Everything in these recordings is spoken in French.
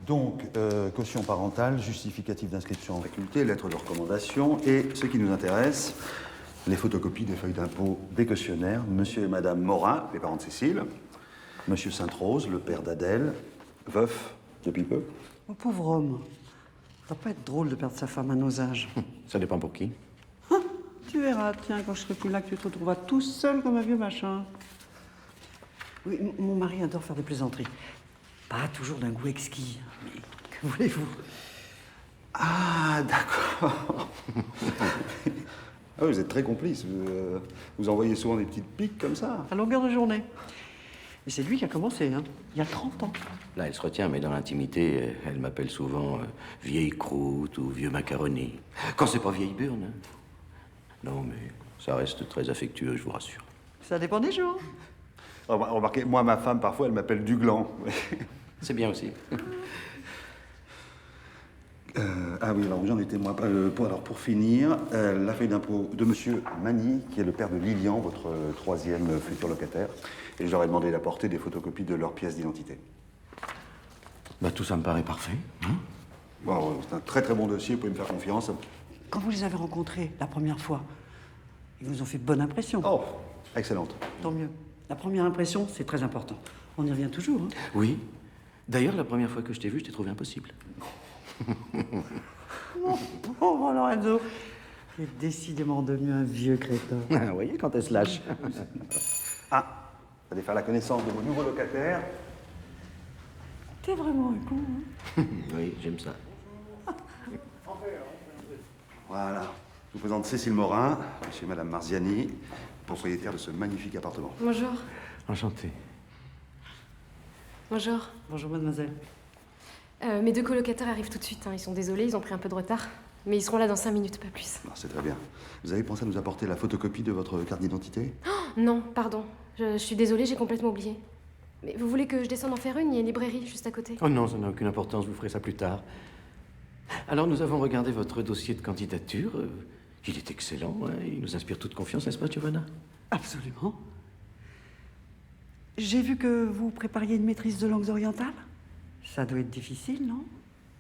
Donc, caution parentale, justificatif d'inscription en faculté, lettre de recommandation et, ce qui nous intéresse, les photocopies des feuilles d'impôt des cautionnaires, monsieur et madame Morin, les parents de Cécile, monsieur Sainte-Rose, le père d'Adèle, veuf depuis peu. Oh, pauvre homme. Ça va pas être drôle de perdre sa femme à nos âges. Ça dépend pour qui. Ah, tu verras, tiens, quand je serai plus là, que tu te retrouveras tout seul comme un vieux machin. Oui, mon mari adore faire des plaisanteries. Pas toujours d'un goût exquis, mais que voulez-vous? Ah, d'accord. Ah, vous êtes très complice. Vous envoyez souvent des petites piques comme ça. À longueur de journée. Et c'est lui qui a commencé, hein, il y a 30 ans. Là, elle se retient, mais dans l'intimité, elle m'appelle souvent vieille croûte ou vieux macaroni. Quand c'est pas vieille burne. Hein. Non, mais ça reste très affectueux, je vous rassure. Ça dépend des jours. Remarquez, moi, ma femme, parfois, elle m'appelle Duglan. C'est bien aussi. Ah oui, alors j'en étais moi. Alors pour finir, la feuille d'impôt de monsieur Magny, qui est le père de Lilian, votre troisième futur locataire. Et je leur ai demandé d'apporter des photocopies de leurs pièces d'identité. Bah, tout ça me paraît parfait. Hein? Bon, c'est un très très bon dossier, vous pouvez me faire confiance. Quand vous les avez rencontrés la première fois, ils vous ont fait bonne impression. Oh, excellente. Tant mieux. La première impression, c'est très important. On y revient toujours, hein. Oui. D'ailleurs, la première fois que je t'ai vu, je t'ai trouvé impossible. Oh, pauvre Lorenzo. C'est décidément devenu un vieux crétin. Vous voyez, quand elle se lâche. Ah, vous allez faire la connaissance de vos nouveaux locataires. T'es vraiment un con, hein. Oui, j'aime ça. Voilà. Je vous présente Cécile Morin, monsieur et madame Marziani, propriétaire de ce magnifique appartement. Bonjour. Enchanté. Bonjour. Bonjour, mademoiselle. Mes deux colocataires arrivent tout de suite, hein. Ils sont désolés, ils ont pris un peu de retard. Mais ils seront là dans 5 minutes, pas plus. Ah, c'est très bien. Vous avez pensé à nous apporter la photocopie de votre carte d'identité? Non, pardon. Je suis désolée, j'ai complètement oublié. Mais vous voulez que je descende en faire une? Il y a une librairie juste à côté. Oh non, ça n'a aucune importance, vous ferez ça plus tard. Alors, nous avons regardé votre dossier de candidature. Il est excellent, hein. Il nous inspire toute confiance, n'est-ce pas, Giovanna? Absolument. J'ai vu que vous prépariez une maîtrise de langues orientales. Ça doit être difficile, non?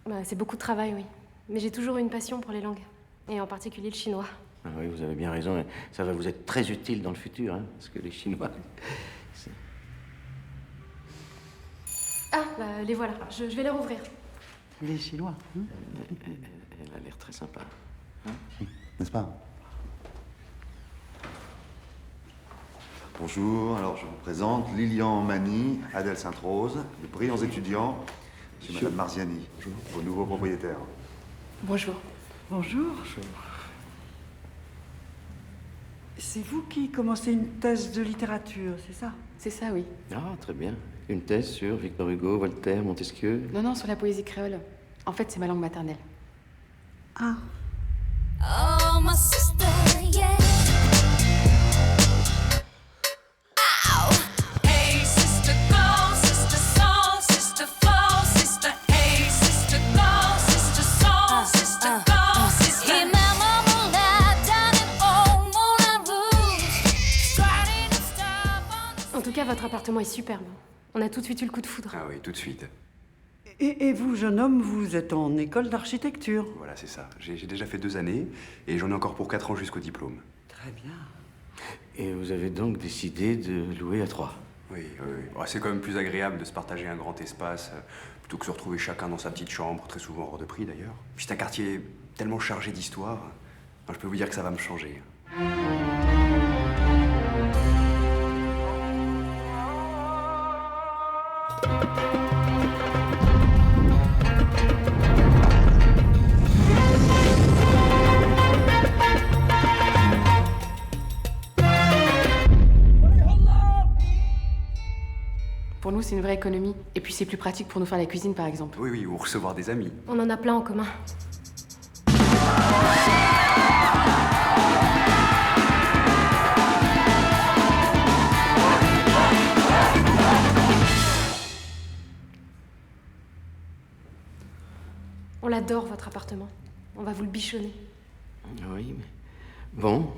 Bah, c'est beaucoup de travail, oui. Mais j'ai toujours eu une passion pour les langues. Et en particulier le chinois. Ah oui, vous avez bien raison. Ça va vous être très utile dans le futur, hein, parce que les Chinois... Ah, bah, les voilà. Je vais les rouvrir. Les Chinois, hein? Elle a l'air très sympa. N'est-ce pas? Bonjour, alors je vous présente Lilian Magny, Adèle Sainte-Rose, de brillants étudiants, monsieur et madame Marziani, vos nouveaux propriétaires. Bonjour. Bonjour. C'est vous qui commencez une thèse de littérature, c'est ça? C'est ça, oui. Ah, très bien. Une thèse sur Victor Hugo, Voltaire, Montesquieu. Non, sur la poésie créole. En fait, c'est ma langue maternelle. Ah. Oh, my sister, yeah. Ow. Hey, sister, go, sister, soul, sister, flow, sister. Hey, sister, go, sister, soul, sister, go, sister. In my mama lap, down in old Moulin Rouge, striding a stop on En tout cas, votre appartement est superbe. On a tout de suite eu le coup de foudre. Ah oui, tout de suite. Et vous, jeune homme, vous êtes en école d'architecture. Voilà, c'est ça. J'ai déjà fait 2 années et j'en ai encore pour 4 ans jusqu'au diplôme. Très bien. Et vous avez donc décidé de louer à 3. Oui, oui, oui. Bon, c'est quand même plus agréable de se partager un grand espace plutôt que de se retrouver chacun dans sa petite chambre, très souvent hors de prix d'ailleurs. Puis c'est un quartier tellement chargé d'histoire. Enfin, je peux vous dire que ça va me changer. Pour nous, c'est une vraie économie. Et puis, c'est plus pratique pour nous faire la cuisine, par exemple. Oui, oui, ou recevoir des amis. On en a plein en commun. On l'adore, votre appartement. On va vous le bichonner. Oui, mais... Bon.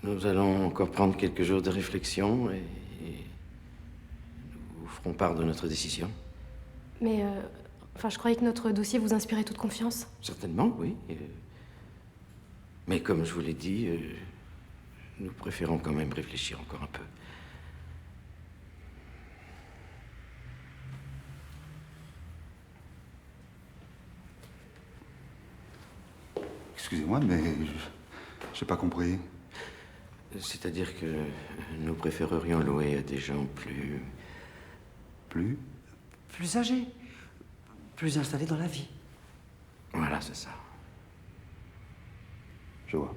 Nous allons encore prendre quelques jours de réflexion et nous vous ferons part de notre décision. Mais, enfin, je croyais que notre dossier vous inspirait toute confiance. Certainement, oui. Mais comme je vous l'ai dit, nous préférons quand même réfléchir encore un peu. Excusez-moi, mais j'ai pas compris. C'est-à-dire que nous préférerions louer à des gens plus... Plus? Plus âgé, plus installé dans la vie. Voilà, c'est ça. Je vois.